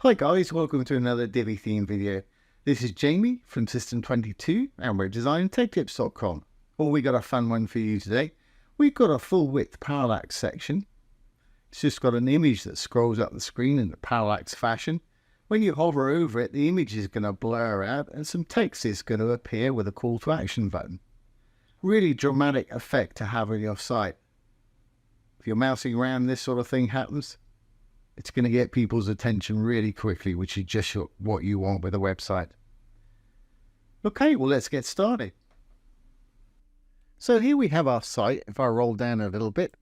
Hi guys, welcome to another Divi theme video. This is Jamie from System22 and we're designtechtips.com. Well, we got a fun one for you today. We've got a full width parallax section. It's just got an image that scrolls up the screen in the parallax fashion. When you hover over it, the image is going to blur out and some text is going to appear with a call to action button. Really dramatic effect to have on your site. If you're mousing around, this sort of thing happens. It's going to get people's attention really quickly, which is just what you want with a website. Okay, well, let's get started. So here we have our site. If I roll down a little bit,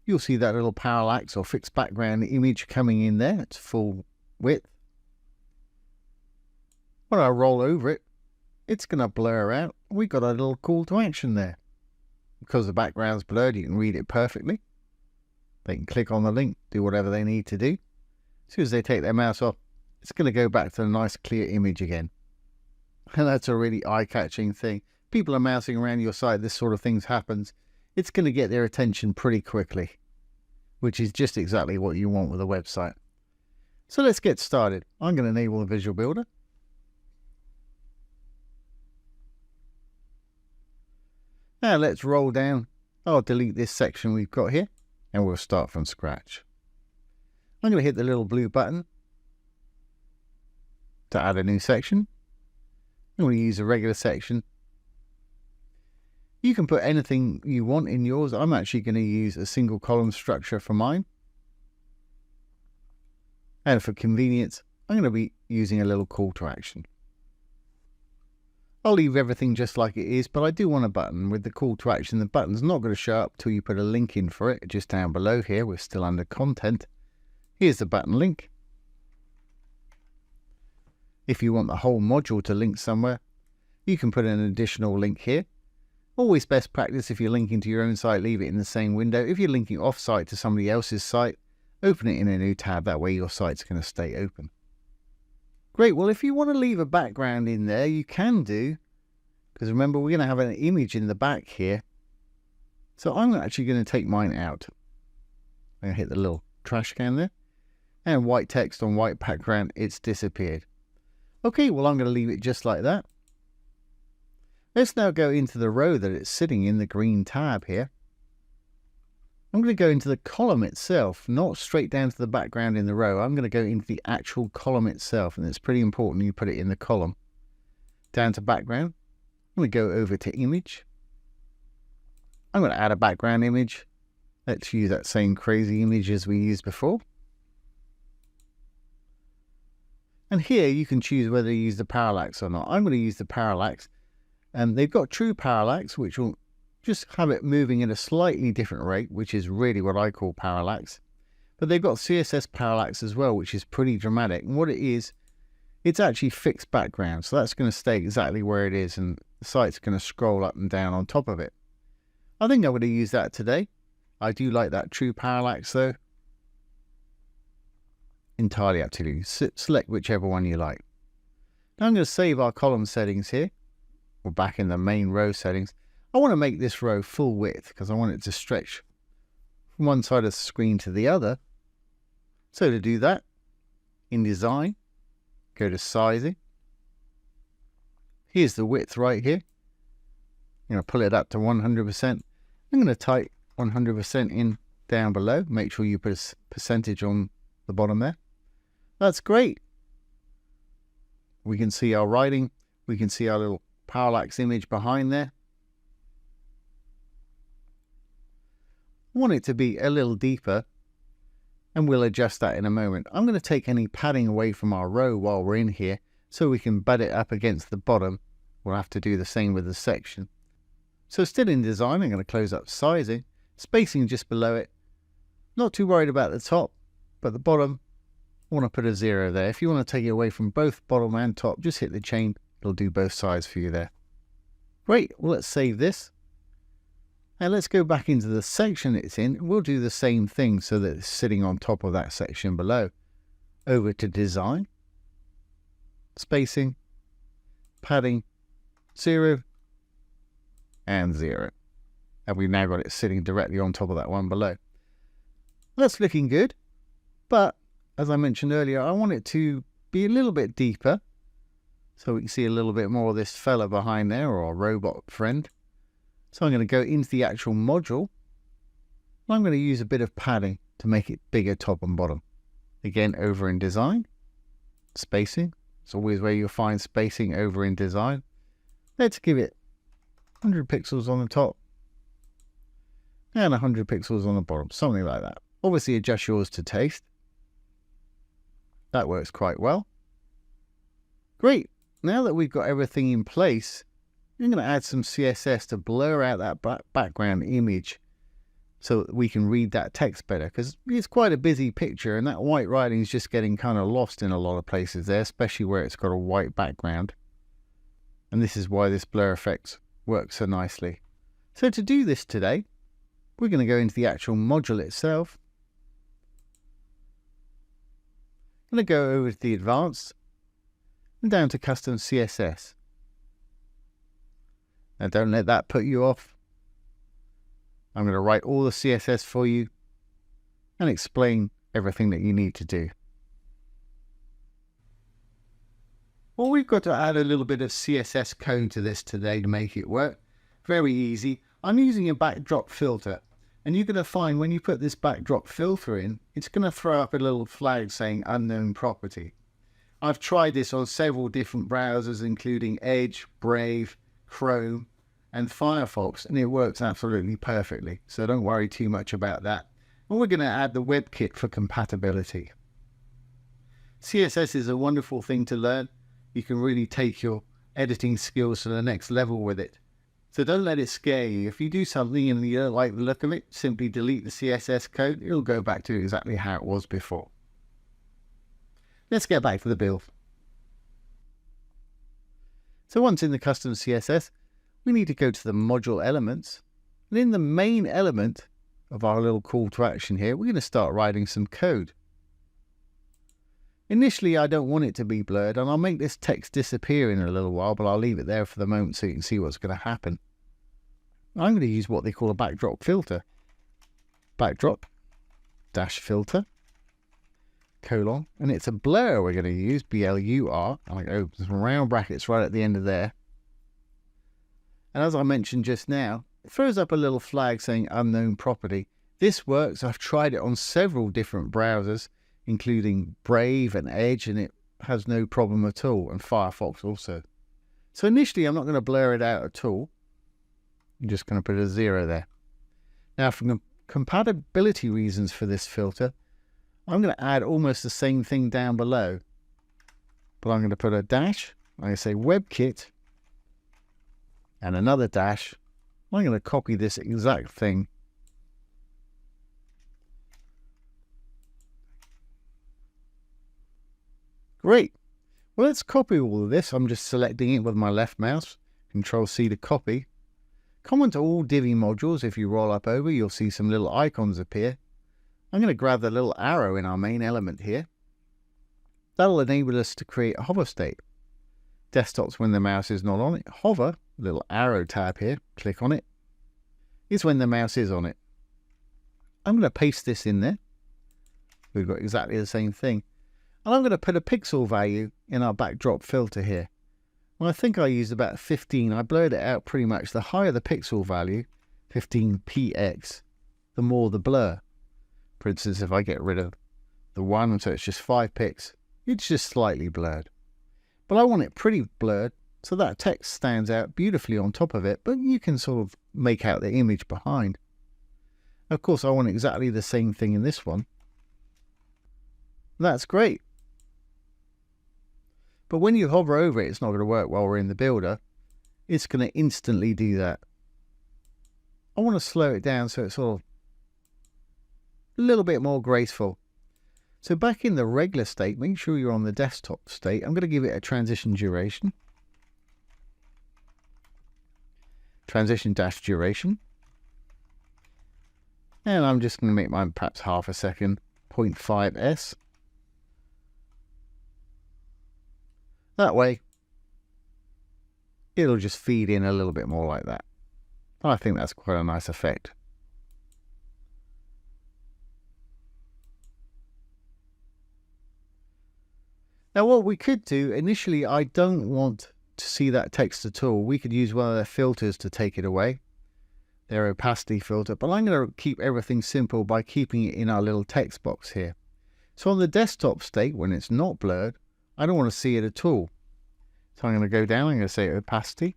you'll see that little parallax or fixed background image coming in there. It's full width. When I roll over it, it's going to blur out. We've got a little call to action there. Because the background's blurred, you can read it perfectly. They can click on the link, do whatever they need to do. As soon as they take their mouse off, it's going to go back to the nice clear image again. And that's a really eye-catching thing. People are mousing around your site, this sort of thing happens. It's going to get their attention pretty quickly, which is just exactly what you want with a website. So let's get started. I'm going to enable the Visual Builder. Now let's roll down. I'll delete this section we've got here. And we'll start from scratch. I'm going to hit the little blue button to add a new section. I'm going to use a regular section. You can put anything you want in yours. I'm actually going to use a single column structure for mine. And for convenience, I'm going to be using a little call to action. I'll leave everything just like it is, but I do want a button with the call to action. The button's not going to show up till you put a link in for it. Just down below here, we're still under content. Here's the button link. If you want the whole module to link somewhere, you can put an additional link here. Always best practice if you're linking to your own site, leave it in the same window. If you're linking off-site to somebody else's site, open it in a new tab. That way your site's going to stay open. Great, well if you want to leave a background in there, you can do, because remember we're going to have an image in the back here. So I'm actually going to take mine out. I'm going to hit the little trash can there, and white text on white background, it's disappeared. Okay, well I'm going to leave it just like that. Let's now go into the row that it's sitting in, the green tab here. I'm going to go into the column itself, not straight down to the background in the row. I'm going to go into the actual column itself, and it's pretty important you put it in the column. Down to background. I'm going to go over to image. I'm going to add a background image. Let's use that same crazy image as we used before. And here you can choose whether you use the parallax or not. I'm going to use the parallax. And they've got true parallax, which will just have it moving at a slightly different rate, which is really what I call parallax. But they've got CSS parallax as well, which is pretty dramatic. And what it is, it's actually fixed background. So that's going to stay exactly where it is, and the site's going to scroll up and down on top of it. I think I'm going to use that today. I do like that true parallax though. Entirely up to you. Select whichever one you like. Now I'm going to save our column settings here. We're back in the main row settings. I want to make this row full width because I want it to stretch from one side of the screen to the other. So to do that, in design, go to sizing. Here's the width right here. I'm going to pull it up to 100%. I'm going to type 100% in down below. Make sure you put a percentage on the bottom there. That's great. We can see our writing. We can see our little parallax image behind there. I want it to be a little deeper, and we'll adjust that in a moment. I'm going to take any padding away from our row while we're in here so we can butt it up against the bottom. We'll have to do the same with the section. So still in design, I'm going to close up sizing, spacing just below it. Not too worried about the top, but the bottom, I want to put a 0 there. If you want to take it away from both bottom and top, just hit the chain. It'll do both sides for you there. Great, well let's save this. And let's go back into the section it's in. We'll do the same thing so that it's sitting on top of that section below. Over to design, spacing, padding, 0, and 0. And we've now got it sitting directly on top of that one below. That's looking good, but as I mentioned earlier, I want it to be a little bit deeper, so we can see a little bit more of this fella behind there, or our robot friend. So I'm going to go into the actual module. I'm going to use a bit of padding to make it bigger top and bottom. Again, over in design, spacing. It's always where you'll find spacing, over in design. Let's give it 100 pixels on the top and 100 pixels on the bottom, something like that. Obviously adjust yours to taste. That works quite well. Great. Now that we've got everything in place, I'm going to add some CSS to blur out that background image so that we can read that text better, because it's quite a busy picture and that white writing is just getting kind of lost in a lot of places there, especially where it's got a white background. And this is why this blur effect works so nicely. So to do this today, we're going to go into the actual module itself. I'm going to go over to the advanced and down to custom CSS. Now don't let that put you off. I'm going to write all the CSS for you and explain everything that you need to do. Well, we've got to add a little bit of CSS code to this today to make it work. Very easy. I'm using a backdrop filter, and you're going to find when you put this backdrop filter in, it's going to throw up a little flag saying unknown property. I've tried this on several different browsers, including Edge, Brave, Chrome, and Firefox, and it works absolutely perfectly. So don't worry too much about that. And we're going to add the WebKit for compatibility. CSS is a wonderful thing to learn. You can really take your editing skills to the next level with it. So don't let it scare you. If you do something and you don't like the look of it, simply delete the CSS code. It'll go back to exactly how it was before. Let's get back to the build. So once in the custom CSS, we need to go to the module elements. And in the main element of our little call to action here, we're going to start writing some code. Initially, I don't want it to be blurred, and I'll make this text disappear in a little while, but I'll leave it there for the moment so you can see what's going to happen. I'm going to use what they call a backdrop filter. Backdrop-filter, colon, and it's a blur we're going to use, B-L-U-R, and I open some round brackets right at the end of there. And as I mentioned just now, it throws up a little flag saying unknown property. This works. I've tried it on several different browsers, including Brave and Edge, and it has no problem at all, and Firefox also. So initially, I'm not going to blur it out at all. I'm just going to put a 0 there. Now, for compatibility reasons for this filter, I'm going to add almost the same thing down below. But I'm going to put a dash. I'm going to say WebKit, and another dash. I'm going to copy this exact thing. Great. Well, let's copy all of this. I'm just selecting it with my left mouse. Control C to copy. Common to all Divi modules, if you roll up over, you'll see some little icons appear. I'm going to grab the little arrow in our main element here. That'll enable us to create a hover state. Desktops when the mouse is not on it. Hover, little arrow tab here, click on it, is when the mouse is on it. I'm going to paste this in there. We've got exactly the same thing. And I'm going to put a pixel value in our backdrop filter here. Well, I think I used about 15. I blurred it out pretty much. The higher the pixel value, 15px, the more the blur. For instance, if I get rid of the 1, so it's just 5 pix, it's just slightly blurred. But I want it pretty blurred, so that text stands out beautifully on top of it, but you can sort of make out the image behind. Of course, I want exactly the same thing in this one. That's great. But when you hover over it, it's not going to work while we're in the builder. It's going to instantly do that. I want to slow it down so it's sort of a little bit more graceful. So back in the regular state, make sure you're on the desktop state. I'm going to give it a transition duration. Transition-duration. And I'm just going to make mine perhaps half a second, 0.5s. That way, it'll just feed in a little bit more like that. I think that's quite a nice effect. Now what we could do, initially I don't want to see that text at all. We could use one of their filters to take it away, their opacity filter, but I'm going to keep everything simple by keeping it in our little text box here. So on the desktop state, when it's not blurred, I don't want to see it at all. So I'm going to go down, I'm going to say opacity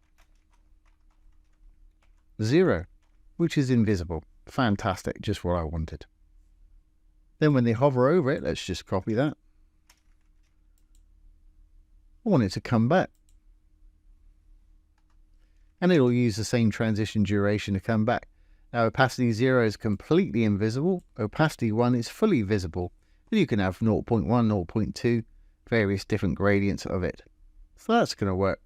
0, which is invisible. Fantastic, just what I wanted. Then when they hover over it, let's just copy that. I want it to come back. And it'll use the same transition duration to come back. Now opacity 0 is completely invisible. Opacity 1 is fully visible. But you can have 0.1, 0.2, various different gradients of it. So that's going to work.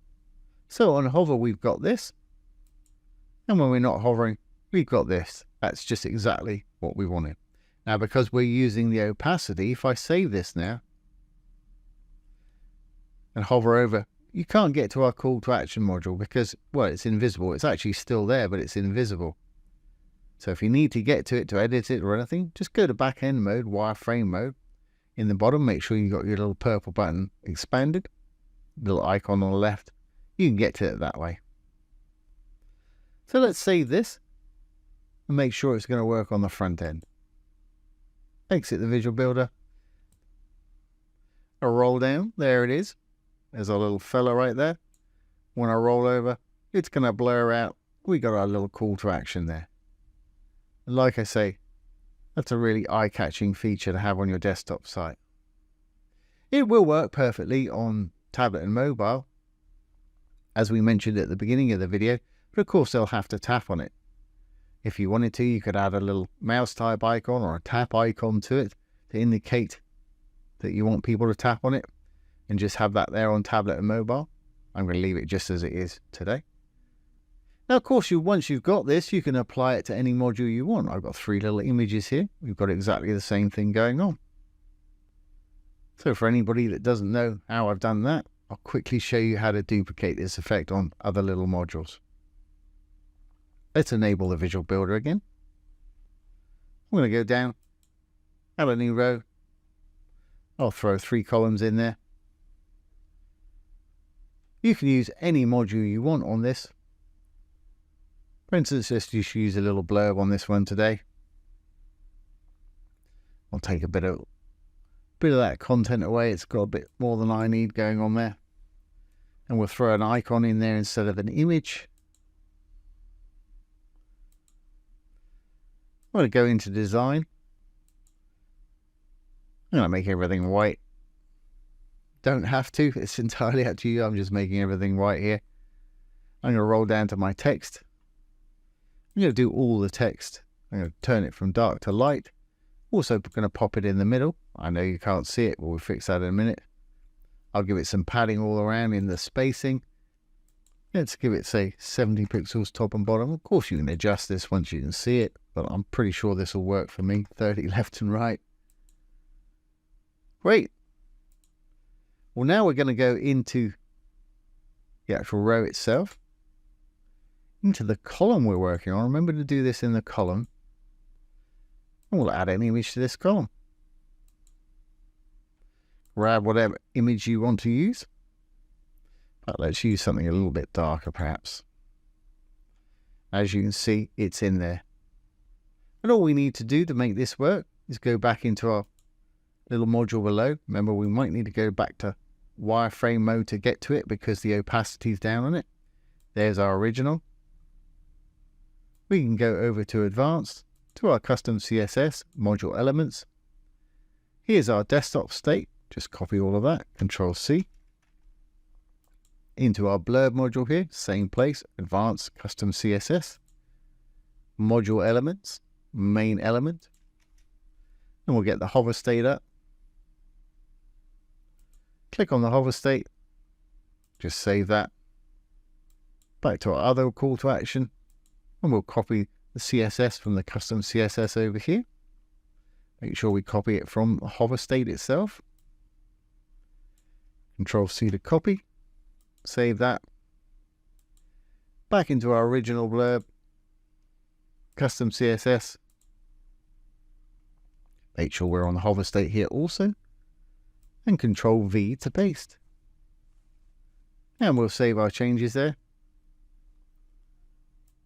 So on hover we've got this. And when we're not hovering, we've got this. That's just exactly what we wanted. Now because we're using the opacity, if I save this now and hover over, you can't get to our call to action module because, well, it's invisible. It's actually still there, but it's invisible. So if you need to get to it to edit it or anything, just go to back end mode, wireframe mode. In the bottom, make sure you got your little purple button expanded, little icon on the left. You can get to it that way. So let's save this and make sure it's going to work on the front end. Exit the visual builder. A roll down, there it is. There's our little fella right there. When I roll over, it's going to blur out. We got our little call to action there. And like I say, that's a really eye-catching feature to have on your desktop site. It will work perfectly on tablet and mobile, as we mentioned at the beginning of the video, but of course they'll have to tap on it. If you wanted to, you could add a little mouse type icon or a tap icon to it to indicate that you want people to tap on it, and just have that there on tablet and mobile. I'm going to leave it just as it is today. Now, of course, once you've got this, you can apply it to any module you want. I've got 3 little images here. We've got exactly the same thing going on. So for anybody that doesn't know how I've done that, I'll quickly show you how to duplicate this effect on other little modules. Let's enable the visual builder again. I'm going to go down, add a new row. I'll throw 3 columns in there. You can use any module you want on this. For instance, just use a little blurb on this one today. I'll take a bit of that content away. It's got a bit more than I need going on there. And we'll throw an icon in there instead of an image. I'm going to go into design. I'm going to make everything white. Don't have to, it's entirely up to you. I'm just making everything white here. I'm going to roll down to my text. I'm going to do all the text. I'm going to turn it from dark to light. Also going to pop it in the middle. I know you can't see it, but we'll fix that in a minute. I'll give it some padding all around in the spacing. Let's give it, say, 70 pixels top and bottom. Of course, you can adjust this once you can see it, but I'm pretty sure this will work for me. 30 left and right. Great. Well, now we're going to go into the actual row itself, into the column we're working on. Remember to do this in the column. And we'll add an image to this column. Grab whatever image you want to use. But let's use something a little bit darker, perhaps. As you can see, it's in there. And all we need to do to make this work is go back into our little module below. Remember, we might need to go back to wireframe mode to get to it because the opacity is down on it. There's our original. We can go over to advanced, to our custom CSS module elements. Here's our desktop state. Just copy all of that, Control C. Into our blurb module here, same place, advanced custom CSS. Module elements, main element. And we'll get the hover state up. Click on the hover state, just save that. Back to our other call to action, and we'll copy the CSS from the custom CSS over here. Make sure we copy it from the hover state itself. Control C to copy, save that. Back into our original blurb, custom CSS. Make sure we're on the hover state here also. and Control V to paste. And we'll save our changes there.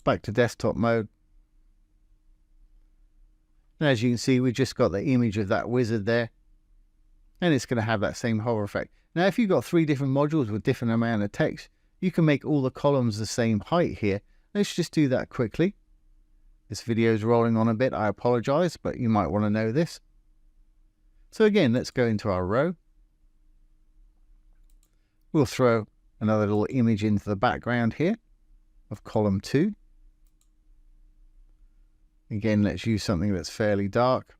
Back to desktop mode. And as you can see, we've just got the image of that wizard there. And it's going to have that same hover effect. Now, if you've got 3 different modules with different amount of text, you can make all the columns the same height here. Let's just do that quickly. This video is rolling on a bit. I apologize, but you might want to know this. So again, let's go into our row. We'll throw another little image into the background here of column 2. Again, let's use something that's fairly dark.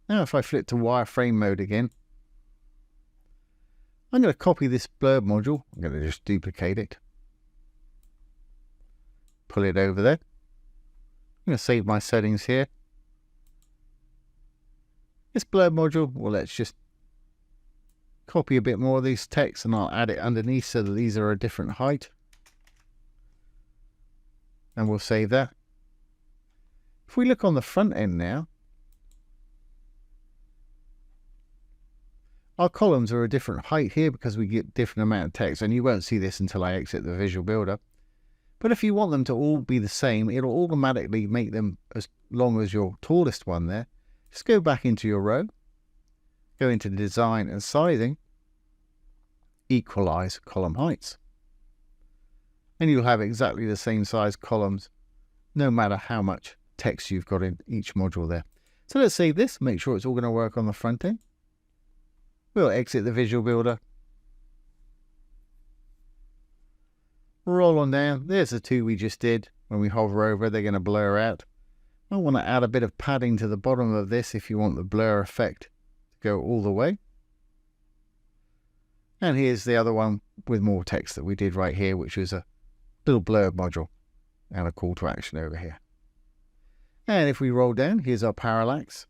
Now if I flip to wireframe mode again, I'm going to copy this blurb module. I'm going to just duplicate it. Pull it over there. I'm going to save my settings here. This blurb module, well, let's just copy a bit more of these text and I'll add it underneath so that these are a different height. And we'll save that. If we look on the front end now, our columns are a different height here because we get different amount of text, and you won't see this until I exit the Visual Builder. But if you want them to all be the same, it'll automatically make them as long as your tallest one there. Just go back into your row, go into Design and Sizing, Equalize Column Heights. And you'll have exactly the same size columns, no matter how much text you've got in each module there. So let's save this, make sure it's all going to work on the front end. We'll exit the Visual Builder. Roll on down. There's the 2 we just did. When we hover over, they're going to blur out. I want to add a bit of padding to the bottom of this if you want the blur effect to go all the way. And here's the other one with more text that we did right here, which was a little blurb module and a call to action over here. And if we roll down, here's our parallax.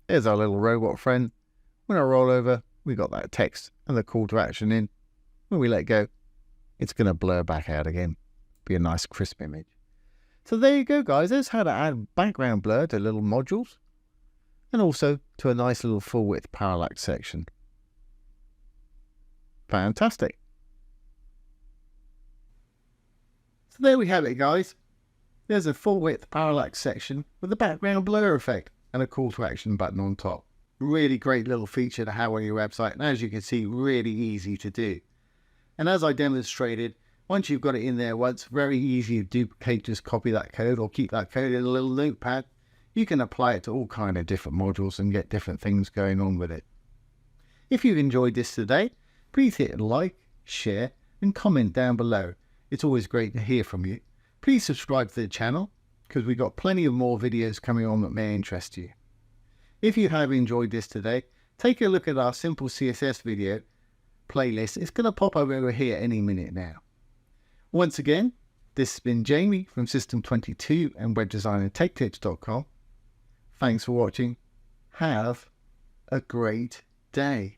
There's our little robot friend. When I roll over, we got that text and the call to action in. When we let go, it's going to blur back out again. Be a nice crisp image. So there you go, guys. There's how to add background blur to little modules and also to a nice little full width parallax section. Fantastic. So there we have it, guys. There's a full width parallax section with a background blur effect and a call to action button on top. Really great little feature to have on your website, and as you can see, really easy to do. And as I demonstrated, once you've got it in there once, very easy to duplicate, just copy that code or keep that code in a little notepad. You can apply it to all kind of different modules and get different things going on with it. If you've enjoyed this today, please hit like, share and comment down below. It's always great to hear from you. Please subscribe to the channel because we've got plenty of more videos coming on that may interest you. If you have enjoyed this today, take a look at our simple CSS video playlist. It's going to pop up over here any minute now. Once again, this has been Jamie from System22 and webdesignandtechtips.com. Thanks for watching. Have a great day.